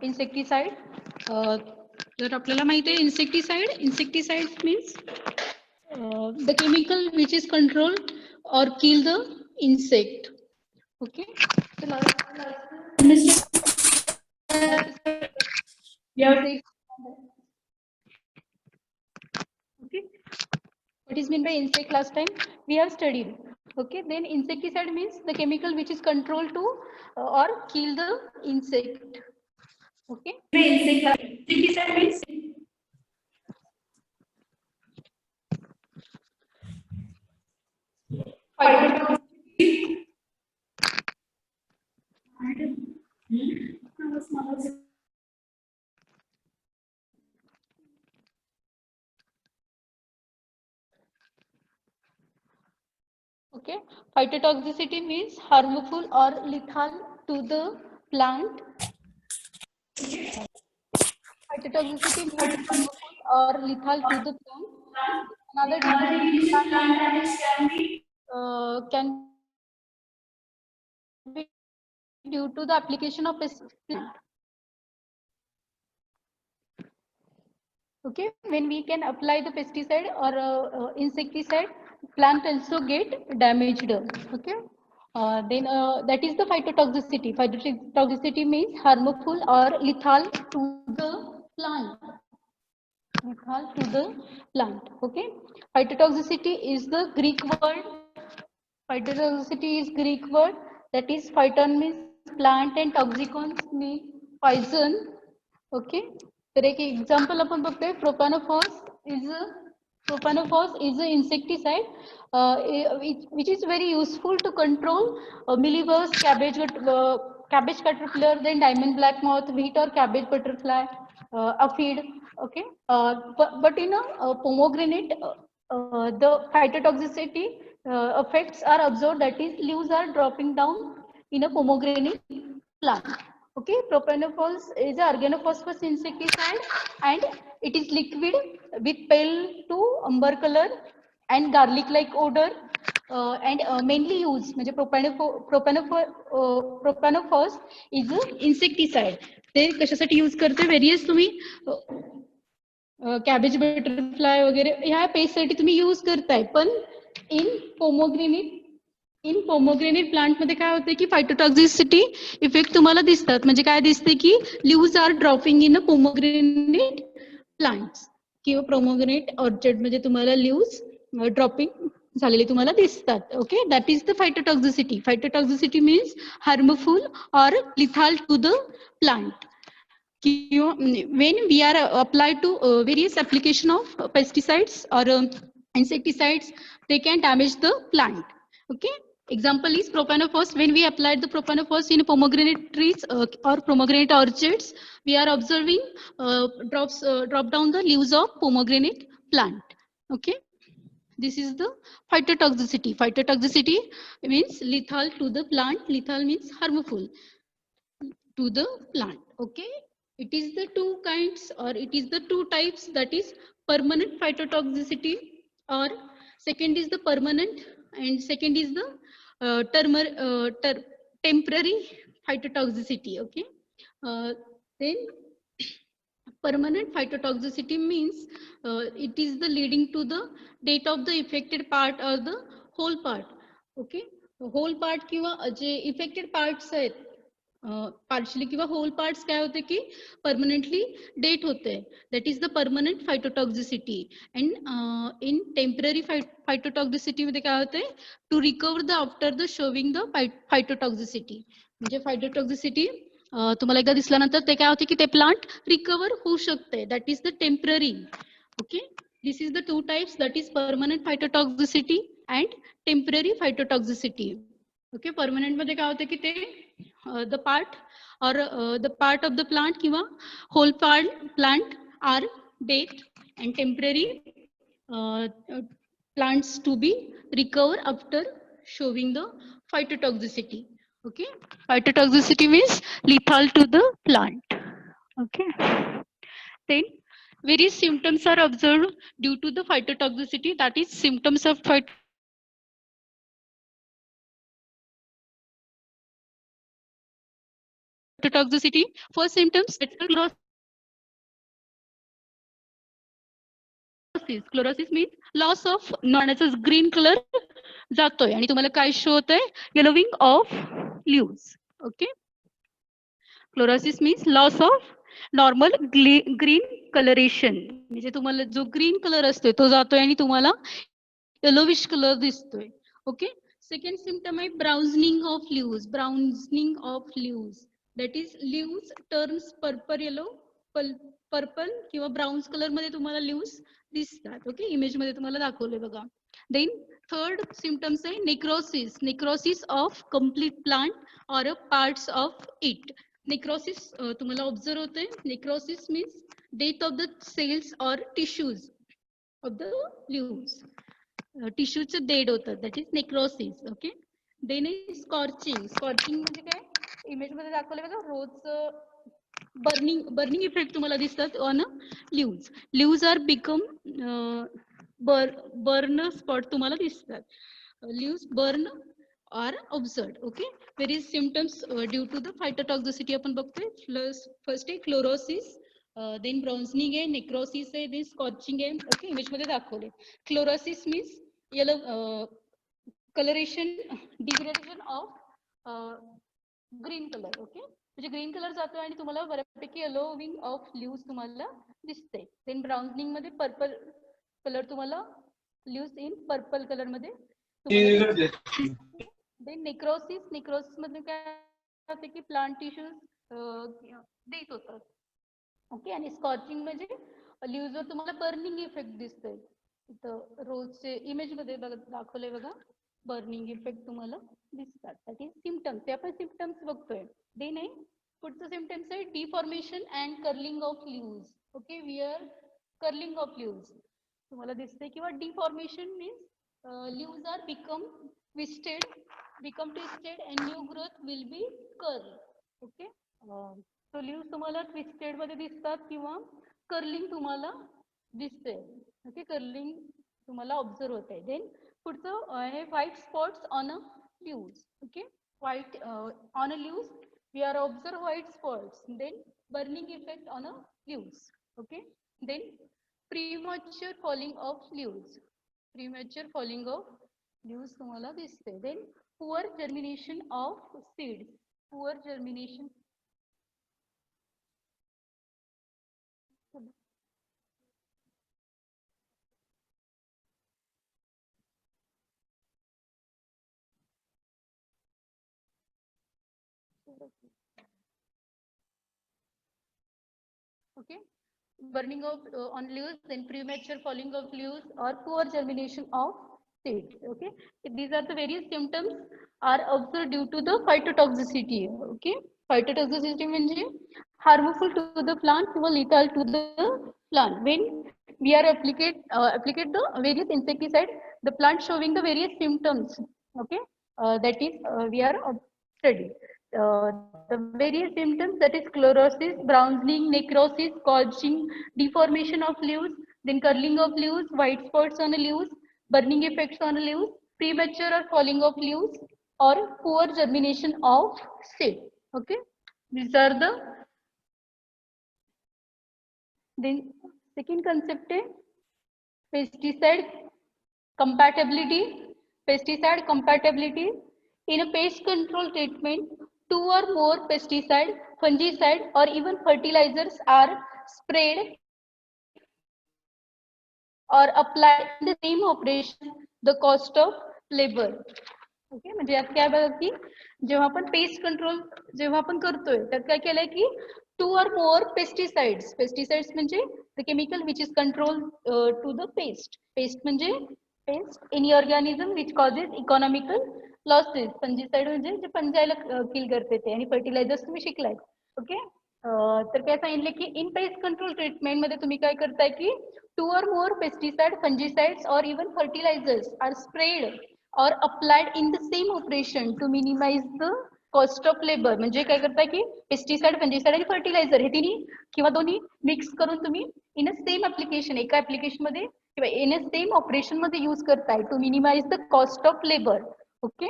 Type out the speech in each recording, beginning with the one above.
insecticide. जर आपल्याला माहिती आहे insecticide means the chemical which is control or kill the insect. Okay. Okay. What is meant by insect last time we have studied. Okay, then insecticide means the chemical which is control to or kill the insect. Okay. Insecticide means okay, phytotoxicity means harmful or lethal to the plant. Phytotoxicity means harmful or lethal to the plant. Another can be due to the application of pesticide. Okay, when we can apply the pesticide or insecticide, plant also get damaged. Okay, then that is the phytotoxicity. Phytotoxicity means harmful or lethal to the plant. Lethal to the plant. Okay, phytotoxicity is the Greek word. Phytotoxicity is Greek word, that is phyton means plant and toxicons mean poison. Okay, तर एक example आपण बघतोय propanophos is an insecticide which is very useful to control mealybugs, cabbage caterpillar, then diamond black moth, wheat or cabbage butterfly, aphid. Okay, but in a pomegranate the phytotoxicity effects are observed, that is leaves are dropping down in a pomegranate plant. Okay, propanophos is an organophosphorus insecticide and it is liquid with pale to amber color and garlic like odor and mainly used म्हणजे propanophos is a insecticide. ते कशासाठी use करते various तुम्ही cabbage butterfly वगैरे ह्या paste साठी तुम्ही use करताय, पण इन पोमोग्रेनेट प्लांट मध्ये काय होते की फायटोटॉक्सिसिटी इफेक्ट तुम्हाला दिसतात. म्हणजे काय दिसते की leaves are dropping in a pomegranate plants किंवा पोमोग्रेनेट ऑर्चर्ड मध्ये तुम्हाला लिव्स ड्रॉपिंग झालेले तुम्हाला दिसतात. Okay, that is the phytotoxicity. Phytotoxicity means harmful or lethal to the plant. When we are applied to various application of pesticides or insecticides, they can damage the plant. Okay, example is propanophos. When we applied the propanophos in pomegranate trees or pomegranate orchards, we are observing drop down the leaves of pomegranate plant. Okay, this is the phytotoxicity. Phytotoxicity means lethal to the plant. Lethal means harmful to the plant. Okay, it is the two kinds or it is the two types, that is permanent phytotoxicity or second is the permanent and second is the temporary phytotoxicity. Okay, then permanent phytotoxicity means it is the leading to the death of the affected part or the whole part. Okay, whole part किंवा जे affected parts आहेत partially किंवा whole parts काय होते की permanently dead होते, that is the permanent phytotoxicity. And in temporary phytotoxicity मध्ये काय होते, to recover the after the showing the phytotoxicity. म्हणजे फायटोटॉक्सिसिटी तुम्हाला एकदा दिसल्यानंतर ते काय होते की ते प्लांट रिकवर होऊ शकते, that is the temporary. Okay, this is the two types, that is permanent phytotoxicity and temporary phytotoxicity. Okay, permanent मध्ये काय होते की ते the part or the part of the plant kiwa whole plant are dead, and temporary plants to be recover after showing the phytotoxicity. Okay, phytotoxicity means lethal to the plant. Okay, then various symptoms are observed due to the phytotoxicity, that is symptoms of phytotoxicity. First symptoms, chlorosis means loss of नॉनाचा green colour जातोय आणि तुम्हाला काय show होतंय yellowing of leaves. Okay, chlorosis means loss of normal green colouration, म्हणजे तुम्हाला जो green colour असतोय तो जातोय आणि तुम्हाला येलोविश कलर दिसतोय. ओके, सेकंड सिम्पटम आहे browning of leaves. Browning of leaves that is leaves turns purple yellow purple किंवा ब्राउन कलर मध्ये तुम्हाला लीव्स दिसतात. ओके, इमेज मध्ये तुम्हाला दाखवले बघा. देन थर्ड सिम्पटम्स आहे necrosis. Necrosis of complete plant or a parts of it. Necrosis तुम्हाला ऑब्झर्व होते. Necrosis means death of the cells or tissues of the leaves. टिश्यूचे डेड होतात, that is necrosis. Okay, then scorching. Scorching म्हणजे काय image मध्ये दाखवले बघा, रोज burning effect तुम्हाला दिसतात on leaves. Leaves are become burn spot तुम्हाला दिसतात. Leaves burn are observed. Okay, various symptoms due to the phytotoxicity आपण बघतोय. फर्स्ट आहे क्लोरोसिस, देन ब्राउझनिंग आहे, नेक्रोसिस आहे, देन स्कॉचिंग आहे. ओके, इमेज मध्ये दाखवले. Chlorosis means yellow colouration, degradation of green colour. Okay, म्हणजे ग्रीन कलर जातोय आणि तुम्हाला बऱ्यापैकी येलोविंग ऑफ लीव्स तुम्हाला दिसते. देन ब्राउझनिंग मध्ये पर्पल कलर तुम्हाला लीव्स इन पर्पल कलर मध्ये. Then necrosis. नेक्रोसिस मध्ये काय होते की प्लांट टिश्यूज डेथ होतात. ओके, आणि स्कॉचिंग म्हणजे लीव्सवर तुम्हाला बर्निंग इफेक्ट दिसतोय. इथं रोजचे इमेज मध्ये दाखवले बघा, बर्निंग इफेक्ट तुम्हाला दिसतात. That is symptoms. ते आपण सिम्पटम्स बघतोय. देन आहे पुढचं सिम्पटम्स आहे deformation and curling of leaves. Okay, where curling of leaves तुम्हाला दिसते, किंवा deformation means leaves are become twisted and new growth will be curl. Okay, so leaves तुम्हाला ट्विस्टेड मध्ये दिसतात किंवा कर्लिंग तुम्हाला दिसते. ओके, कर्लिंग तुम्हाला ऑब्झर्व होत आहे. देन पुढचं आहे white spots on a leaves. Okay, white on a leaves we are observe white spots. Then burning effect on a leaves. Okay, then premature falling of leaves. Premature falling of leaves तुम्हाला दिसते. Then poor germination of seeds. Poor germination. Okay, burning of on leaves, then premature falling of leaves, or poor germination of seeds. Okay, these are the various symptoms are observed due to the phytotoxicity. Okay, phytotoxicity म्हणजे harmful to the plant or lethal to the plant. When we are applicate the various insecticide, the plant showing the various symptoms. Okay, that is we are studying. The various symptoms, that is chlorosis, browning, necrosis, scorching, deformation of leaves, then curling of leaves, white spots on the leaves, burning effects on the leaves, premature or falling of leaves, or poor germination of seed. Okay, these are the. Then second concept is pesticide compatibility. Pesticide compatibility. In a pest control treatment, two or more pesticide, fungicide, or even fertilizers are sprayed or applied in the same operation. The cost of labor. Okay, म्हणजे यात काय बघा की जेव्हा आपण pest control जेव्हा आपण करतोय त्यात काय केलंय की two or more pesticides. Pesticides म्हणजे the chemical which is control to the pest. Pest म्हणजे pest any organism which causes economical losses. Fungicide म्हणजे जे पंजायला किल करते ते, आणि फर्टिलायझर्स तुम्ही शिकलाय. ओके, तर काय सांगितले की इन पेस्ट कंट्रोल ट्रीटमेंट मध्ये तुम्ही काय करताय की two or more pesticide, fungicides और even fertilizers are spread or applied in the same operation to minimize the cost of labor. म्हणजे काय करताय की पेस्टिसाइड, फंजिसाइड आणि फर्टिलायझर हे तिन्ही किंवा दोन्ही मिक्स करून तुम्ही इन अ सेम ऍप्लिकेशन, एका ऍप्लिकेशन मध्ये किंवा इन अ सेम ऑपरेशन मध्ये यूज करताय to minimise the cost of labour. Okay,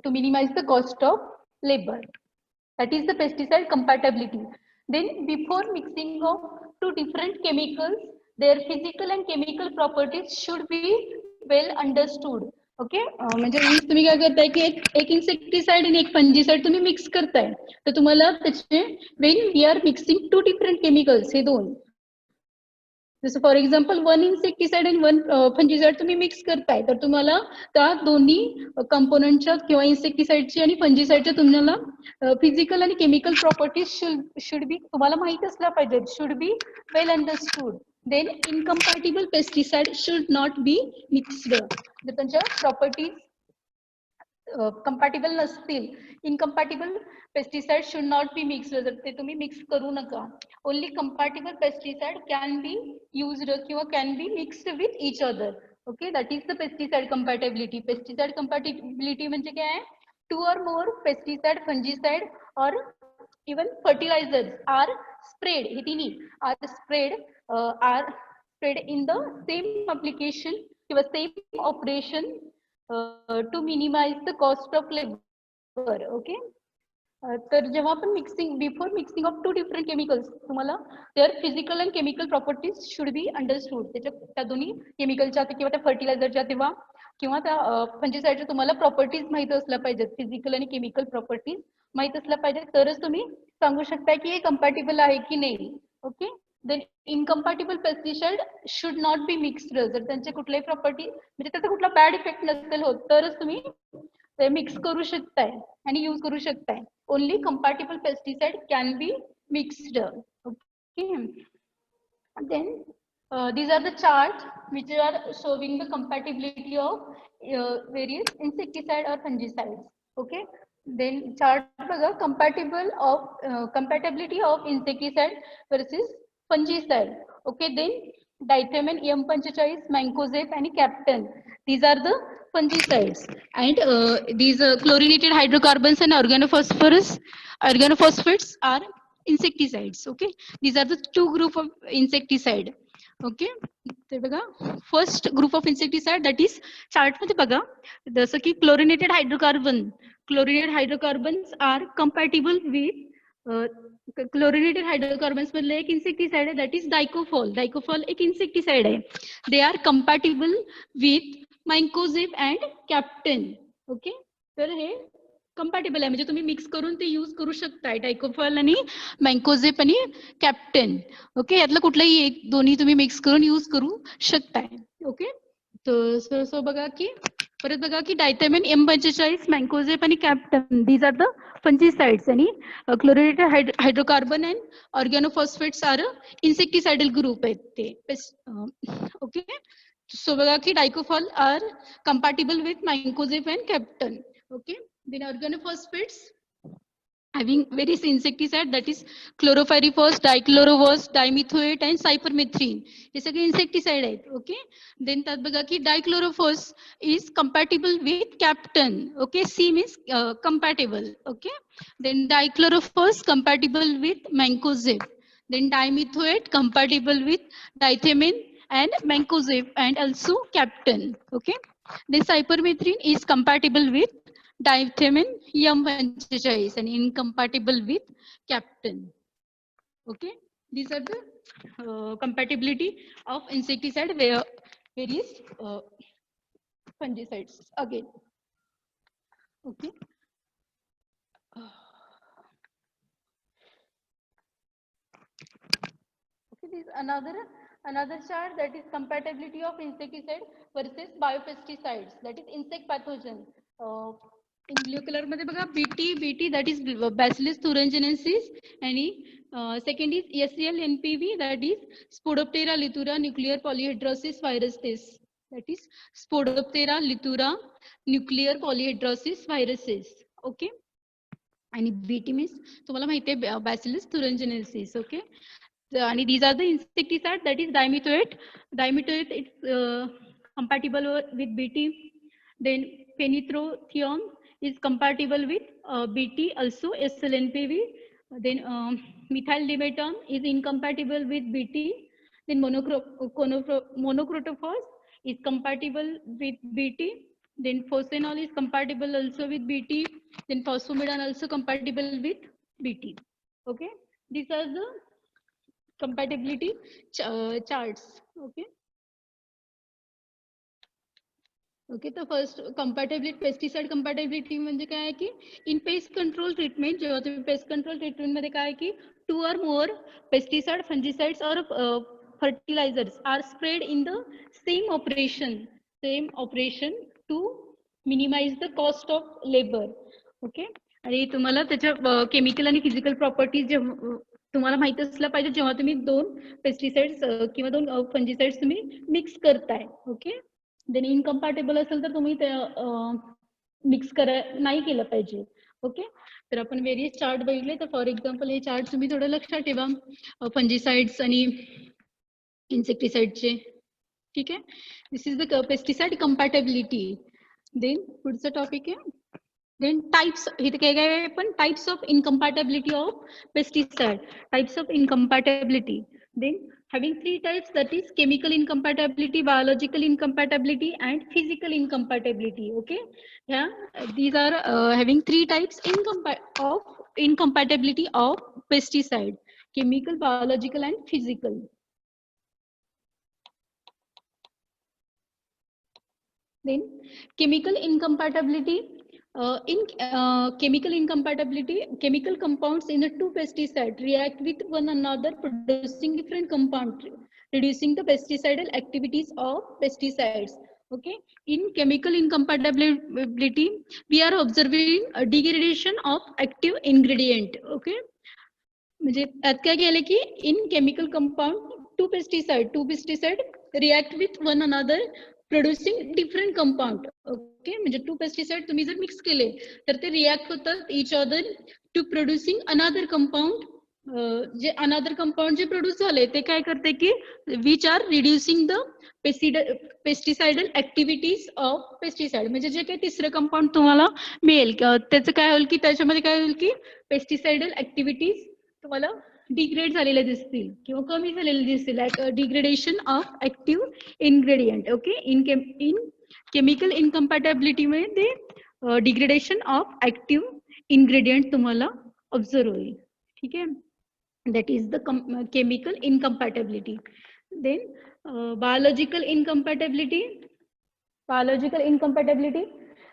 to minimise the cost of labour. That is the pesticide compatibility. Then before mixing of two different chemicals, their physical and chemical properties should be well understood. Okay म्हणजे तुम्ही काय करताय की एक insecticide आणि एक fungicide तुम्ही mix करताय तर तुम्हाला त्याचे when we are mixing two different chemicals हे दोन जसं फॉर एक्झाम्पल वन इन्सेक्टिसाइड आणि वन फंजिसाइड तुम्ही मिक्स करताय तर तुम्हाला त्या दोन्ही कंपोनंटच्या किंवा इन्सेक्टिसाइडची आणि फंजिसाइडच्या तुम्हाला फिजिकल आणि केमिकल प्रॉपर्टीज शुड बी तुम्हाला माहित असल्या पाहिजेत should be well understood then incompatible pesticide should not be mixed जर त्यांच्या प्रॉपर्टीज कंपॅटिबल नसतील incompatible pesticide should not be mixed जर ते तुम्ही मिक्स करू नका only compatible pesticide can be used किंवा can be mixed with each other okay that is the pesticide compatibility म्हणजे काय आहे टू और मोर पेस्टिसाइड फंजिसाइड और इवन फर्टिलायझर्स आर स्प्रेड हे तिन्ही are spread in the same application किंवा same operation to minimize the cost of labor okay तर जेव्हा आपण mixing before mixing of two different chemicals तुम्हाला their physical and chemical properties should be understood त्याच्या त्या दोन्ही केमिकलच्या किंवा त्या फर्टिलायझरच्या किंवा त्या फंजिसाइडच्या तुम्हाला प्रॉपर्टीज माहित असल्या पाहिजेत फिजिकल आणि केमिकल प्रॉपर्टीज माहित असल्या पाहिजेत तरच तुम्ही सांगू शकता की हे कंपॅटिबल आहे की नाही okay then incompatible pesticide should not be mixed जर त्यांचे कुठल्याही प्रॉपर्टी म्हणजे त्याचा कुठला बॅड इफेक्ट नसेल होत तरच तुम्ही ते मिक्स करू शकताय आणि यूज करू शकताय only compatible pesticide can be mixed okay then these are the charts which are showing the compatibility of various insecticide or fungicides okay then chart बघा compatibility of insecticide versus fungicide okay then Dithamen M45 Mancozeb and Captain these are the fungicides and these chlorinated hydrocarbons and organophosphates are insecticides okay these are the two group of insecticide okay ते बघा first group of insecticide that is chart मध्ये बघा जसं की chlorinated hydrocarbons are compatible with chlorinated hydrocarbons मधले एक insecticide आहे that is डायकोफॉल एक इन्सेक्टिसाइड आहे they are compatible with mancozeb and captan okay तर हे कंपॅटिबल आहे म्हणजे तुम्ही मिक्स करून ते यूज करू शकताय डायकोफॉल आणि मँकोझेब आणि कॅप्टन ओके यातलं कुठलंही एक दोन्ही तुम्ही मिक्स करून यूज करू शकताय ओके तर सो बघा की परत बघा की डायथॅमेन M45 मँकोझेब आणि captan these are the fungicides आणि chlorinated hydrocarbon and organophosphates are insecticidal group आहेत ते ओके सो बघा की dicofol are compatible with mancozeb and captan okay then organophosphates having various insecticide that is chlorpyrifos dichlorophos dimethoate and cypermethrin हे सगळे insecticide आहेत okay then त्यात बघा की dichlorophos is compatible with captan okay C means compatible okay then dichlorophos compatible with mancozeb then dimethoate compatible with dithamen and mancozeb and also captan okay then cypermethrin is compatible with Dithamen M45 and incompatible with Captain. Okay, these are the compatibility of insecticide where various fungicides again. Okay. Okay, this is another chart that is compatibility of insecticide versus biopesticides that is insect pathogen. In blue color मध्ये बघा BT that is Bacillus thuringiensis आणि second is SCL NPV that is Spodoptera lithura nuclear polyhedrosis virus test that is Spodoptera lithura nuclear polyhedrosis viruses okay आणि BT means तुम्हाला माहिती आहे Bacillus thuringiensis okay आणि these are the insecticide that is dimethoate it's compatible with BT then phenithrothion is compatible with BT also SLNPV then methyl dimeton is incompatible with BT then monocrotophos is compatible with BT then phosphanol is compatible also with BT then phosphomidone also compatible with BT. Okay, these are the compatibility charts. Okay. Okay, तर first कंपॅटेबिलिटी, pesticide कंपॅटेबिलिटी म्हणजे काय आहे की इन pest control treatment, जेव्हा तुम्ही pest control treatment मध्ये काय आहे की 2 or more पेस्टिसाइड, फंजिसाइड्स और fertilisers are spread in the same operation to minimise the cost of labour. Okay, आणि तुम्हाला त्याच्या केमिकल आणि फिजिकल प्रॉपर्टीज जे तुम्हाला माहिती असलं पाहिजे जेव्हा तुम्ही 2 पेस्टिसाइड्स किंवा 2 फंजिसाइड्स तुम्ही मिक्स करताय. ओके, देन इनकम्पॅटेबल असेल तर तुम्ही ते मिक्स नाही केलं पाहिजे. ओके, तर आपण वेरियस चार्ट बघितले, तर फॉर एक्झाम्पल हे चार्ट तुम्ही थोडं लक्षात ठेवा फंजिसाइड्स आणि इन्सेक्टिसाइडचे. ठीक आहे, this is the pesticide compatibility. Then पुढचं टॉपिक आहे then types, इथे काय काय पण types of incompatibility of pesticide, types of incompatibility. Then having 3 types, that is chemical incompatibility, biological incompatibility and physical incompatibility. Okay, yeah, these are having 3 types of incompatibility of pesticide: chemical, biological and physical. Then chemical incompatibility. In chemical incompatibility, chemical compounds in the 2 pesticides react with one another, producing different compounds, reducing the pesticidal activities of pesticides. Okay, in chemical incompatibility, we are observing a degradation of active ingredient. Okay, म्हणजे त्यात काय केलं की in chemical compound, 2 pesticide react with one another, producing different compound. Okay, म्हणजे 2 pesticide तुम्ही जर mix केले तर ते रिॲक्ट होतात each other to producing another compound. जे अनदर कंपाऊंड जे प्रोड्यूस झाले ते काय करते की which are reducing the pesticidal activities of pesticide. म्हणजे जे काही तिसरं कंपाऊंड तुम्हाला मिळेल त्याचं काय होईल की त्याच्यामध्ये काय होईल की पेस्टिसाइडल ऍक्टिव्हिटीज तुम्हाला डिग्रेड झालेले दिसतील किंवा कमी झालेले दिसतील, like degradation of active ingredient. Okay, in chemical incompatibility मध्ये डिग्रेडेशन ऑफ ऍक्टिव्ह इन्ग्रेडियंट तुम्हाला ऑब्झर्व होईल. ठीक आहे, that is the chemical incompatibility. Then biological incompatibility.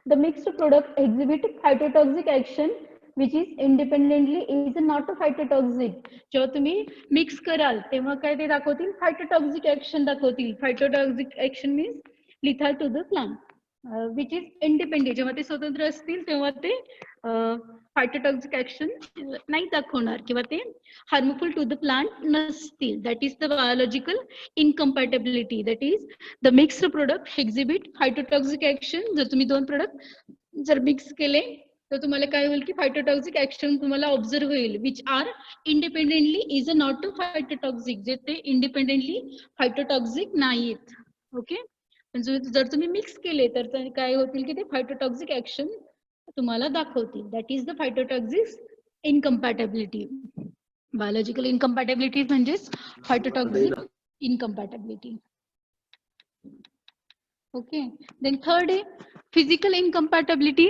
The mixed product exhibit phytotoxic action which is independently is not a phytotoxic. जेव्हा तुम्ही mix कराल तेव्हा काय ते दाखवतील, फायटोटॉक्सिक ऍक्शन दाखवतील. Phytotoxic action means lethal to the plant. Which is independent. जेव्हा ते स्वतंत्र असतील तेव्हा ते फायटोटॉक्सिक ऍक्शन नाही दाखवणार किंवा ते हार्मफुल टू द प्लांट नसतील. That is the biological incompatibility. That is the mixed product exhibit phytotoxic action. जर तुम्ही 2 प्रोडक्ट जर मिक्स केले तर तुम्हाला काय होईल की फायटोटॉक्सिक ऍक्शन तुम्हाला ऑब्झर्व होईल, which are independently is a not a phytotoxic. जे ते इंडिपेंडेंटली फायटोटॉक्सिक नाहीत. ओके, जर तुम्ही मिक्स केले तर काय होतील की ते फायटोटॉक्सिक ऍक्शन तुम्हाला दाखवतील. That is the phytotoxic incompatibility. Biological incompatibility म्हणजेच phytotoxic incompatibility. Okay, then third physical incompatibility.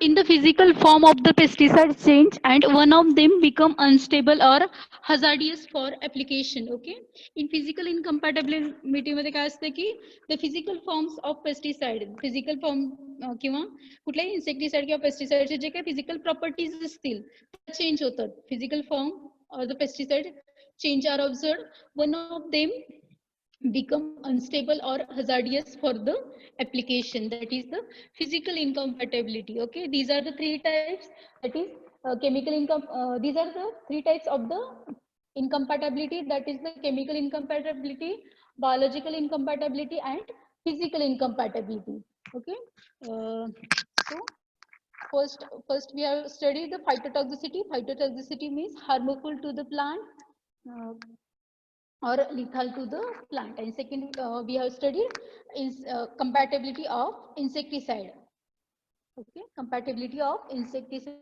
In the physical form of the pesticide change and one of them become unstable or hazardous for application. Okay, in physical incompatibility मध्ये काय असते की the physical forms of pesticide, physical form किंवा कुठल्याही insecticide किंवा पेस्टिसाइडचे जे काही physical properties असतील change होतात. Physical form of the pesticide change are observed. One of them become unstable or hazardous for the application. That is the physical incompatibility. Okay, these are the 3 types. That is these are the 3 types of the incompatibility. That is the chemical incompatibility, biological incompatibility and physical incompatibility. Okay, so first we have studied the phytotoxicity. Phytotoxicity means harmful to the plant or lethal to the plant. And second, we have studied is compatibility of insecticide. Okay, compatibility of insecticide